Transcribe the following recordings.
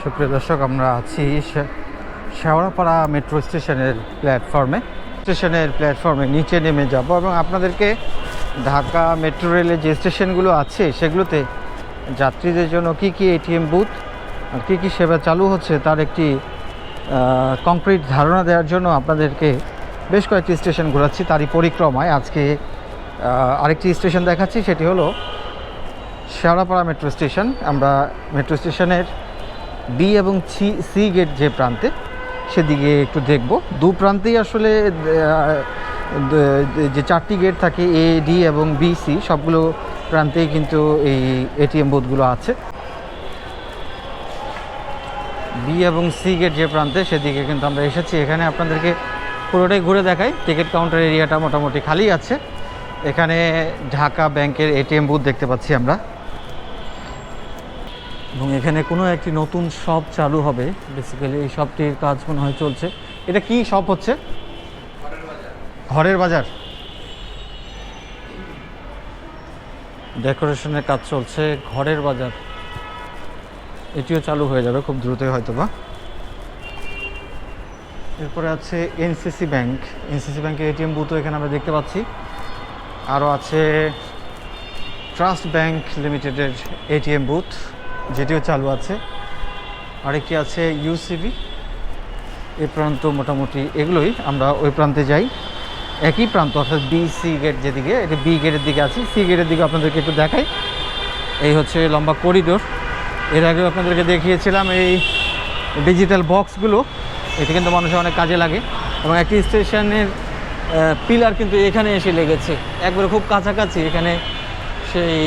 সুপ্রিয় দর্শক, আমরা আছি শেওড়াপাড়া মেট্রো স্টেশনের প্ল্যাটফর্মে নিচে নেমে যাব এবং আপনাদেরকে ঢাকা মেট্রো রেলের যে স্টেশনগুলো আছে সেগুলোতে যাত্রীদের জন্য কি কি এটিএম বুথ আর কী কী সেবা চালু হচ্ছে তার একটি কংক্রিট ধারণা দেওয়ার জন্য আপনাদেরকে বেশ কয়েকটি স্টেশন ঘোরাচ্ছি। তারই পরিক্রমায় আজকে আরেকটি স্টেশন দেখাচ্ছি, সেটি হলো শেওড়াপাড়া মেট্রো স্টেশন। আমরা মেট্রো স্টেশনের বি এবং সি গেট যে প্রান্তে, সেদিকে একটু দেখব। দু প্রান্তেই আসলে যে চারটি গেট থাকে, এ, ডি এবং বি, সি, সবগুলো প্রান্তেই কিন্তু এই এটিএম বুথগুলো আছে। বি এবং সি গেট যে প্রান্তে, সেদিকে কিন্তু আমরা এসেছি। এখানে আপনাদেরকে পুরোটাই ঘুরে দেখাই। টিকিট কাউন্টার এরিয়াটা মোটামুটি খালি আছে। এখানে ঢাকা ব্যাংকের এটিএম বুথ দেখতে পাচ্ছি আমরা, এবং এখানে কোনো একটি নতুন শপ চালু হবে। বেসিক্যালি এই শপটির কাজ মনে হয় চলছে। এটা কি শপ হচ্ছে? ঘরের বাজার। ডেকোরেশনের কাজ চলছে, ঘরের বাজার। এটিও চালু হয়ে যাবে খুব দ্রুতই হয়তো বা। এরপরে আছে এনসিসি ব্যাংকের এটিএম বুথও এখানে আমরা দেখতে পাচ্ছি। আরও আছে ট্রাস্ট ব্যাংক লিমিটেডের এটিএম বুথ, যেটিও চালু আছে। আরেকটি আছে ইউসিবি। এই প্রান্ত মোটামুটি এগুলোই। আমরা ওই প্রান্তে যাই। একই প্রান্ত, অর্থাৎ বি সি গেট যেদিকে, এটা বি গেটের দিকে আছি। সি গেটের দিকে আপনাদেরকে একটু দেখাই। এই হচ্ছে লম্বা করিডোর। এর আগেও আপনাদেরকে দেখিয়েছিলাম এই ডিজিটাল বক্সগুলো। এটি কিন্তু মানুষের অনেক কাজে লাগে, এবং একটি স্টেশনের পিলার কিন্তু এখানে এসে লেগেছে, একবারে খুব কাছাকাছি। এখানে সেই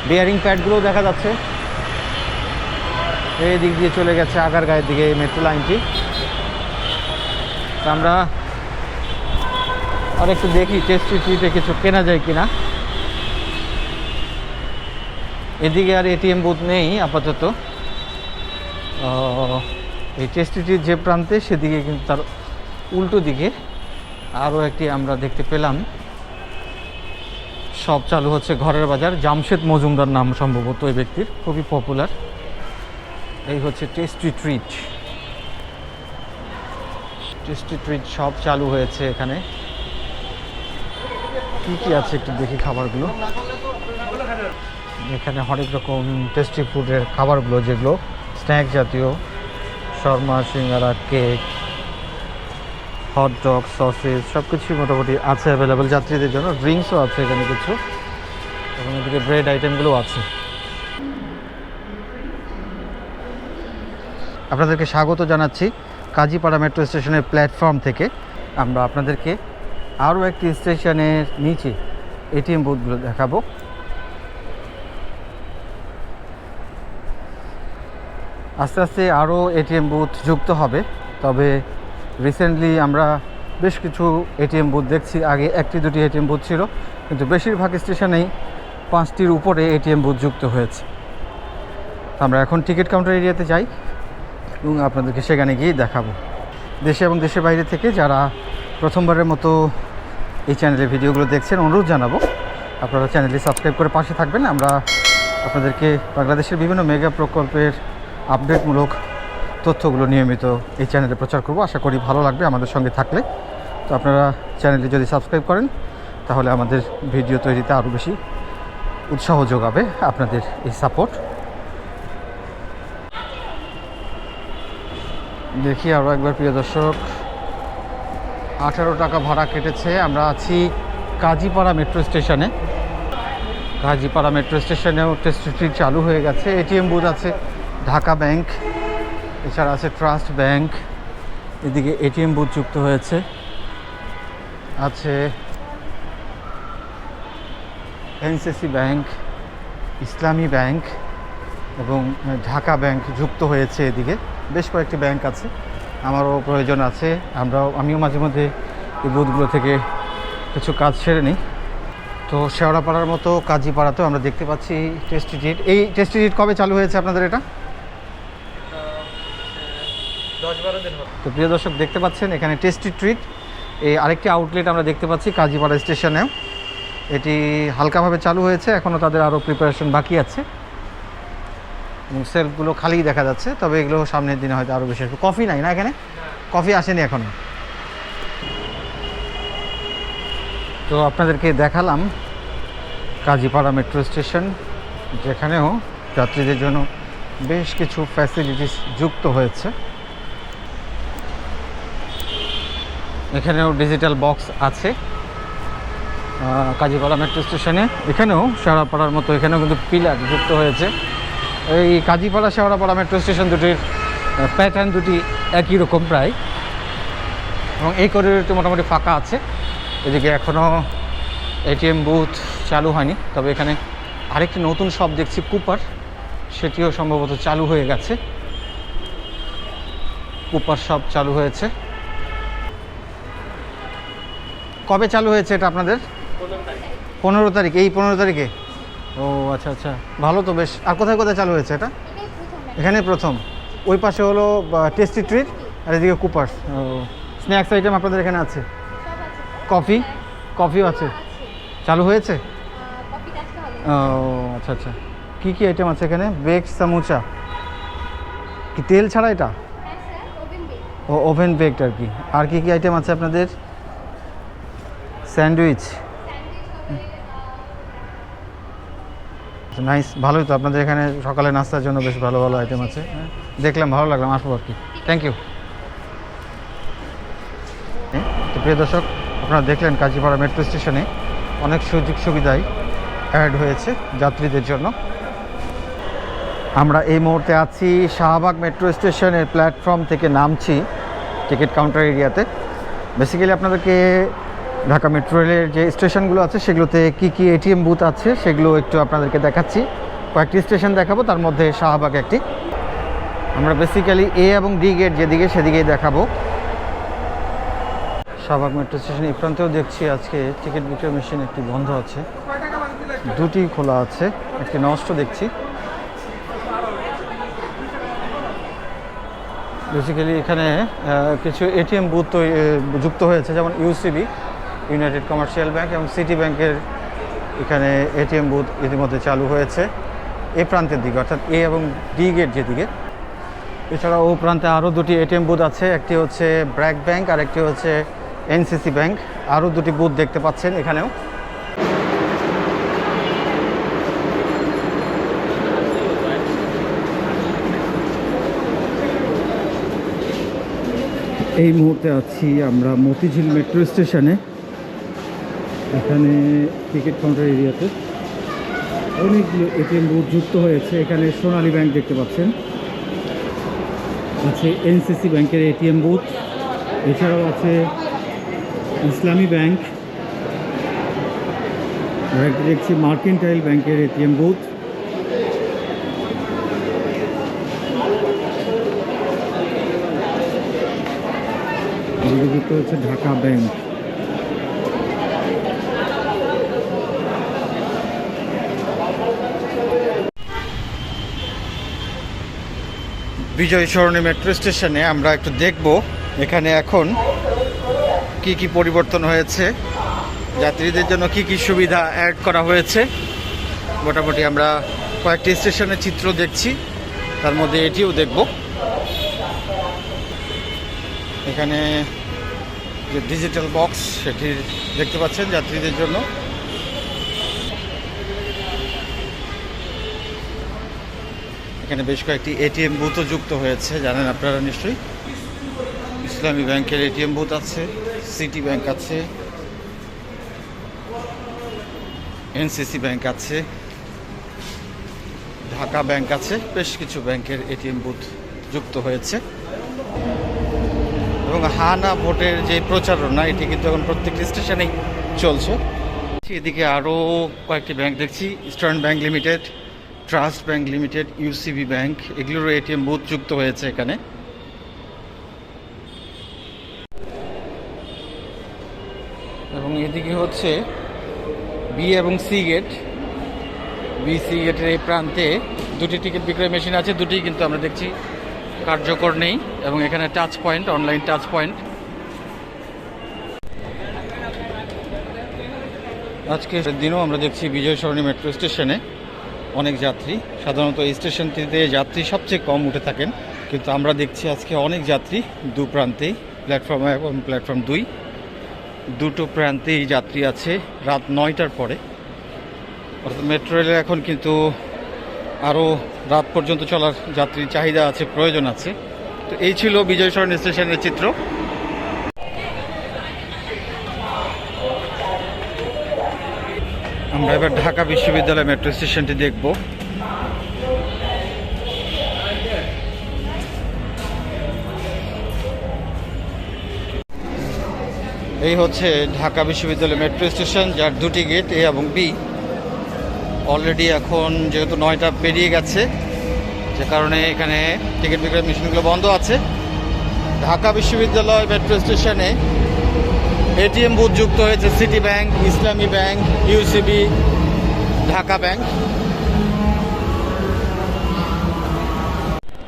বিয়ারিং প্যাডগুলো দেখা যাচ্ছে। এই দিক দিয়ে চলে গেছে আগারগাঁয়ের দিকে এই মেট্রো লাইনটি। আমরা আর একটু দেখি টেস্টি ট্রিটে কিছু কেনা যায় কিনা। এদিকে আর এটিএম বুথ নেই আপাতত। এই টেস্টি ট্রিট যে প্রান্তে, সেদিকে কিন্তু তার উল্টো দিকে আরও একটি আমরা দেখতে পেলাম সব চালু হচ্ছে। ঘরের বাজার, জামশেদ মজুমদার নাম সম্ভবত ওই ব্যক্তির, খুবই পপুলার। এই হচ্ছে টেস্টি ট্রিট সব চালু হয়েছে। এখানে কি কি আছে একটু দেখি খাবারগুলো। এখানে অনেক রকম টেস্টি ফুডের খাবারগুলো, যেগুলো স্ন্যাক জাতীয়, শর্মা, সিঙ্গারা, কেক, হটডগ, সসেজ, সব কিছুই মোটামুটি আছে অ্যাভেলেবেল যাত্রীদের জন্য। ড্রিঙ্কসও আছে এখানে কিছু, এবং এদিকে ব্রেড আইটেমগুলো আছে। আপনাদেরকে স্বাগত জানাচ্ছি কাজীপাড়া মেট্রো স্টেশনের প্ল্যাটফর্ম থেকে। আমরা আপনাদেরকে আরও একটি স্টেশনের নিচে এটিএম বুথগুলো দেখাবো। আস্তে আস্তে আরও এটিএম বুথ যুক্ত হবে। তবে রিসেন্টলি আমরা বেশ কিছু এটিএম বুথ দেখছি। আগে একটি দুটি এটিএম বুথ ছিল, কিন্তু বেশিরভাগ স্টেশনেই 5টির উপরে এটিএম বুথ যুক্ত হয়েছে। আমরা এখন টিকিট কাউন্টার এরিয়াতে যাই এবং আপনাদেরকে সেখানে গিয়ে দেখাবো। দেশে এবং দেশের বাইরে থেকে যারা প্রথমবারের মতো এই চ্যানেলে ভিডিওগুলো দেখছেন, অনুরোধ জানাবো আপনারা চ্যানেলটি সাবস্ক্রাইব করে পাশে থাকবেন। আমরা আপনাদেরকে বাংলাদেশের বিভিন্ন মেগা প্রকল্পের আপডেটমূলক তথ্যগুলো নিয়মিত এই চ্যানেলে প্রচার করব। আশা করি ভালো লাগবে আমাদের সঙ্গে থাকলে। তো আপনারা চ্যানেলটি যদি সাবস্ক্রাইব করেন, তাহলে আমাদের ভিডিও তৈরিতে আরও বেশি উৎসাহ যোগাবে আপনাদের এই সাপোর্ট। দেখি আরও একবার, প্রিয় দর্শক, 18 টাকা ভাড়া কেটেছে। আমরা আছি কাজীপাড়া মেট্রো স্টেশনে। কাজীপাড়া মেট্রো স্টেশনেও টেস্টি ট্রিট চালু হয়ে গেছে। এটিএম বুথ আছে ঢাকা ব্যাংক, এছাড়া আছে ট্রাস্ট ব্যাংক। এদিকে এটিএম বুথ যুক্ত হয়েছে, আছে এনসিসি ব্যাংক, ইসলামী ব্যাংক এবং ঢাকা ব্যাংক যুক্ত হয়েছে। এদিকে বেশ কয়েকটি ব্যাংক আছে, আমারও প্রয়োজন আছে। আমিও মাঝে মধ্যে এই বুথগুলো থেকে কিছু কাজ সেরে নিই। তো শেওড়াপাড়ার মতো কাজীপাড়াতেও আমরা দেখতে পাচ্ছি টেস্টি ট্রিট। এই টেস্টি ট্রিট কবে চালু হয়েছে আপনাদের এটা? 10-12 দিন। তো প্রিয় দর্শক, দেখতে পাচ্ছেন এখানে টেস্টি ট্রিট। এই আরেকটি আউটলেট আমরা দেখতে পাচ্ছি কাজীপাড়া স্টেশনেও। এটি হালকাভাবে চালু হয়েছে, এখনও তাদের আরও প্রিপারেশন বাকি আছে। এবং সেলফগুলো খালি দেখা যাচ্ছে, তবে এগুলো সামনের দিনে হয়তো আরও বেশি আসবে। কফি নাই না এখানে? কফি আসেনি এখনও। তো আপনাদেরকে দেখালাম কাজীপাড়া মেট্রো স্টেশন, যেখানেও যাত্রীদের জন্য বেশ কিছু ফ্যাসিলিটিস যুক্ত হয়েছে। এখানেও ডিজিটাল বক্স আছে কাজীপাড়া মেট্রো স্টেশনে। এখানেও শেওড়াপাড়ার মতো এখানেও কিন্তু পিলার যুক্ত হয়েছে। এই কাজীপাড়া শেওড়াপাড়া মেট্রো স্টেশন দুটির প্যাটার্ন দুটি একই রকম প্রায়, এবং এই করিডোরটি মোটামুটি ফাঁকা আছে। এদিকে এখনও এটিএম বুথ চালু হয়নি, তবে এখানে আরেকটি নতুন শপ দেখছি কুপার, সেটিও সম্ভবত চালু হয়ে গেছে। কুপার শপ চালু হয়েছে। কবে চালু হয়েছে এটা আপনাদের? 15 তারিখ। এই 15 তারিখে? ও আচ্ছা আচ্ছা, ভালো তো বেশ। আর কোথায় কোথায় চালু হয়েছে এটা? এখানে প্রথম। ওই পাশে হলো টেস্টি ট্রিট, আর এদিকে কুপার্স। ও, স্ন্যাক্স আইটেম আপনাদের এখানে আছে? কফি? কফিও আছে? চালু হয়েছে? ও আচ্ছা আচ্ছা। কী কী আইটেম আছে এখানে? বেক সামুচা কি তেল ছাড়া এটা? ও ওভেন বেকড আর কি। আর কী কী আইটেম আছে আপনাদের? স্যান্ডউইচ। নাইস, ভালোই তো আপনাদের এখানে সকালে নাস্তার জন্য বেশ ভালো ভালো আইটেম আছে। দেখলাম, ভালো লাগলাম, আসবো আর কি। Thank you. তো প্রিয় দর্শক, আপনারা দেখলেন কাজীপাড়া মেট্রো স্টেশনে অনেক সুযোগ সুবিধাই অ্যাড হয়েছে যাত্রীদের জন্য। আমরা এই মুহূর্তে আছি শাহবাগ মেট্রো স্টেশনের প্ল্যাটফর্ম থেকে নামছি টিকিট কাউন্টার এরিয়াতে। বেসিক্যালি আপনাদেরকে ঢাকা মেট্রো রেলের যে স্টেশনগুলো আছে সেগুলোতে কী কী এটিএম বুথ আছে সেগুলো একটু আপনাদেরকে দেখাচ্ছি। কয়েকটি স্টেশন দেখাবো, তার মধ্যে শাহবাগ একটি। আমরা বেসিক্যালি এ এবং ডি গেট যেদিকে সেদিকেই দেখাবো। শাহবাগ মেট্রো স্টেশন এই প্রান্তেও দেখছি আজকে টিকিট বিক্রয় মেশিন একটি বন্ধ আছে, দুটি খোলা আছে, একটি নষ্ট দেখছি। বেসিক্যালি এখানে কিছু এটিএম বুথ যুক্ত হয়েছে, যেমন ইউসিবি, ইউনাইটেড কমার্শিয়াল ব্যাংক এবং সিটি ব্যাংকের এখানে এটিএম বুথ ইতিমধ্যে চালু হয়েছে এই প্রান্তের দিকে, অর্থাৎ এ এবং ডি গেট যেদিকে। এছাড়া ও প্রান্তে আরও দুটি এটিএম বুথ আছে, একটি হচ্ছে ব্র্যাক ব্যাংক আর একটি হচ্ছে এনসিসি ব্যাংক। আরও দুটি বুথ দেখতে পাচ্ছেন এখানেও। এই মুহূর্তে আছি আমরা মতিঝিল মেট্রো স্টেশনে। এখানে টিকিট কাউন্টার এরিয়াতে অনেকগুলো এটিএম বুথ যুক্ত হয়েছে। এখানে সোনালী ব্যাংক দেখতে পাচ্ছেন, আছে এনসিসি ব্যাংকের এটিএম বুথ, এছাড়াও আছে ইসলামী ব্যাংক, আর একটা দেখছি মার্কেন্টাইল ব্যাংকের এটিএম বুথ। যুক্ত হচ্ছে ঢাকা ব্যাংক। বিজয় সরণি মেট্রো স্টেশনে আমরা একটু দেখব এখানে এখন কি কি পরিবর্তন হয়েছে, যাত্রীদের জন্য কি কি সুবিধা অ্যাড করা হয়েছে। মোটামুটি আমরা কয়েকটি স্টেশনের চিত্র দেখছি, তার মধ্যে এটিও দেখব। এখানে যে ডিজিটাল বক্স সেটি দেখতে পাচ্ছেন যাত্রীদের জন্য। এখানে বেশ কয়েকটি এটিএম বুথও যুক্ত হয়েছে, জানেন আপনারা নিশ্চয়ই। ইসলামী ব্যাংকের এটিএম বুথ আছে, সিটি ব্যাংক আছে, এনসিসি ব্যাংক আছে, ঢাকা ব্যাংক আছে, বেশ কিছু ব্যাংকের এটিএম বুথ যুক্ত হয়েছে। এবং হানা ভোটের যে প্রচারণা এটি কিন্তু এখন প্রত্যেকটি স্টেশনেই চলছে। এদিকে আরও কয়েকটি ব্যাংক দেখছি, eastern bank limited, trust bank limited, UCB bank, এগুলোরও এটিএম বুথ যুক্ত হয়েছে এখানে। এবং এদিকে হচ্ছে বি এবং সি গেট। বি সি গেটের এই প্রান্তে দুটি টিকিট বিক্রয় মেশিন আছে, দুটি কিন্তু আমরা দেখছি কার্যকর নেই। এবং এখানে touch point, online touch point. আজকে দিনও আমরা দেখছি বিজয় সরণি মেট্রো স্টেশনে অনেক যাত্রী। সাধারণত এই স্টেশনটিতে যাত্রী সবচেয়ে কম উঠে থাকেন, কিন্তু আমরা দেখছি আজকে অনেক যাত্রী দু প্রান্তেই, প্ল্যাটফর্ম 1 এবং প্ল্যাটফর্ম 2 দুটো প্রান্তেই যাত্রী আছে রাত 9টার পরে। অর্থাৎ মেট্রো রেলের এখন কিন্তু আরও রাত পর্যন্ত চলার যাত্রীর চাহিদা আছে, প্রয়োজন আছে। তো এই ছিল বিজয় সরণি স্টেশনের চিত্র। আমরা এবার ঢাকা বিশ্ববিদ্যালয় মেট্রো স্টেশনটি দেখব। এই হচ্ছে ঢাকা বিশ্ববিদ্যালয় মেট্রো স্টেশন, যার দুটি গেট এ এবং বি। অলরেডি এখন যেহেতু 9টা পেরিয়ে গেছে, যে কারণে এখানে টিকিট বিক্রয় মেশিনগুলো বন্ধ আছে। ঢাকা বিশ্ববিদ্যালয় মেট্রো স্টেশনে এটিএম বুথ যুক্ত হয়েছে সিটি ব্যাংক, ইসলামী ব্যাংক, ইউসিবি, ঢাকা ব্যাংক।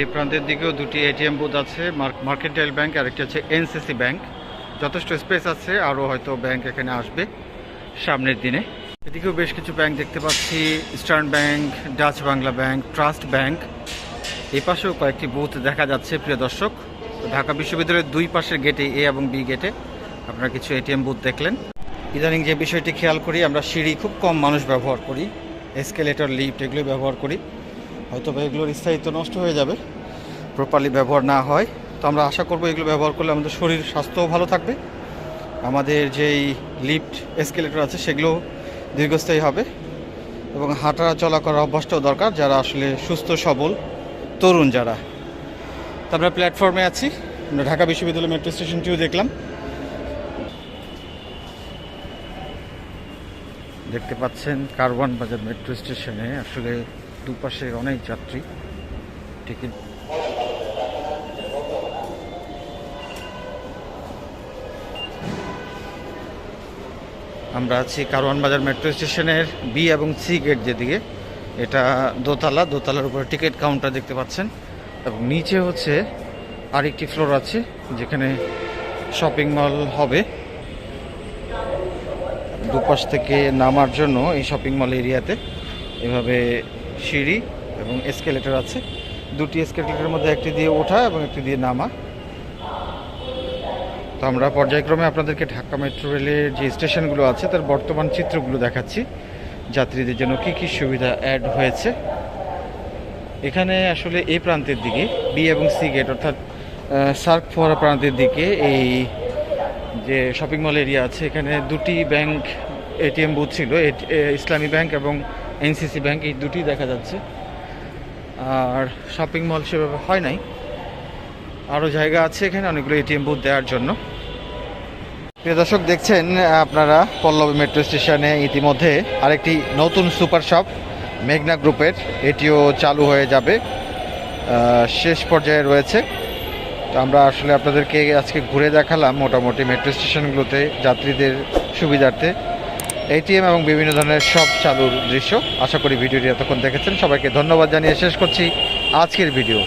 এই প্রান্তের দিকেও দুটি এটিএম বুথ আছে, মার্কেন্টাইল ব্যাংক আর একটি হচ্ছে এনসিসি ব্যাংক। যথেষ্ট স্পেস আছে, আরও হয়তো ব্যাংক এখানে আসবে সামনের দিনে। এদিকেও বেশ কিছু ব্যাংক দেখতে পাচ্ছি, eastern bank, Dutch Bangla bank, trust bank. এই পাশেও কয়েকটি বুথ দেখা যাচ্ছে প্রিয় দর্শক। তো ঢাকা বিশ্ববিদ্যালয়ের দুই পাশের গেটে, এ এবং বি গেটে, আপনারা কিছু এটিএম বুথ দেখলেন। ইদানিং যে বিষয়টি খেয়াল করি, আমরা সিঁড়ি খুব কম মানুষ ব্যবহার করি, এসকেলেটর, লিফট এগুলো ব্যবহার করি। হয়তো বা এগুলোর স্থায়িত্ব নষ্ট হয়ে যাবে প্রপারলি ব্যবহার না হয়। তো আমরা আশা করবো এগুলো ব্যবহার করলে আমাদের শরীর স্বাস্থ্যও ভালো থাকবে, আমাদের যেই লিফট এসকেলেটর আছে সেগুলো দীর্ঘস্থায়ী হবে, এবং হাঁটা চলা করার অভ্যাসটাও দরকার যারা আসলে সুস্থ সবল তরুণ যারা। তো আমরা প্ল্যাটফর্মে আছি, আমরা ঢাকা বিশ্ববিদ্যালয় মেট্রো স্টেশনটিও দেখলাম। দেখতে পাচ্ছেন কারওয়ান বাজার মেট্রো স্টেশনে আসলে দুপাশে অনেক যাত্রী। টিকিট আমরা আছি কারওয়ান বাজার মেট্রো স্টেশনের বি এবং সি গেট যেদিকে, এটা দোতলা, দোতলার উপরে টিকিট কাউন্টার দেখতে পাচ্ছেন, এবং নিচে হচ্ছে আরেকটি ফ্লোর আছে যেখানে শপিং মল হবে। দুপাশ থেকে নামার জন্য এই শপিং মল এরিয়াতে এভাবে সিঁড়ি এবং এসকেলেটর আছে। দুটি এসকেলেটরের মধ্যে একটি দিয়ে ওঠা এবং একটি দিয়ে নামা। তো আমরা পর্যায়ক্রমে আপনাদেরকে ঢাকা মেট্রো রেলের যে স্টেশনগুলো আছে তার বর্তমান চিত্রগুলো দেখাচ্ছি, যাত্রীদের জন্য কী কী সুবিধা অ্যাড হয়েছে। এখানে আসলে এই প্রান্তের দিকে বি এবং সি গেট, অর্থাৎ সার্ক ফোয়ারা প্রান্তের দিকে এই যে শপিং মল এরিয়া আছে, এখানে দুটি ব্যাংক এটিএম বুথ ছিল, ইসলামী ব্যাংক এবং এনসিসি ব্যাংক, এই দুটি দেখা যাচ্ছে। আর শপিং মল সেভাবে হয় নাই, আরও জায়গা আছে এখানে অনেকগুলো এটিএম বুথ দেওয়ার জন্য। প্রিয় দর্শক, দেখছেন আপনারা পল্লবী মেট্রো স্টেশনে ইতিমধ্যে আরেকটি নতুন সুপার শপ মেঘনা গ্রুপের, এটিও চালু হয়ে যাবে, শেষ পর্যায়ে রয়েছে। তো আমরা আসলে আপনাদেরকে আজকে ঘুরে দেখালাম মোটামুটি মেট্রো স্টেশনগুলোতে যাত্রীদের সুবিধার্থে এটিএম এবং বিভিন্ন ধরনের সব চালুর দৃশ্য। আশা করি ভিডিওটি এতক্ষণ দেখেছেন। সবাইকে ধন্যবাদ জানিয়ে শেষ করছি আজকের ভিডিও।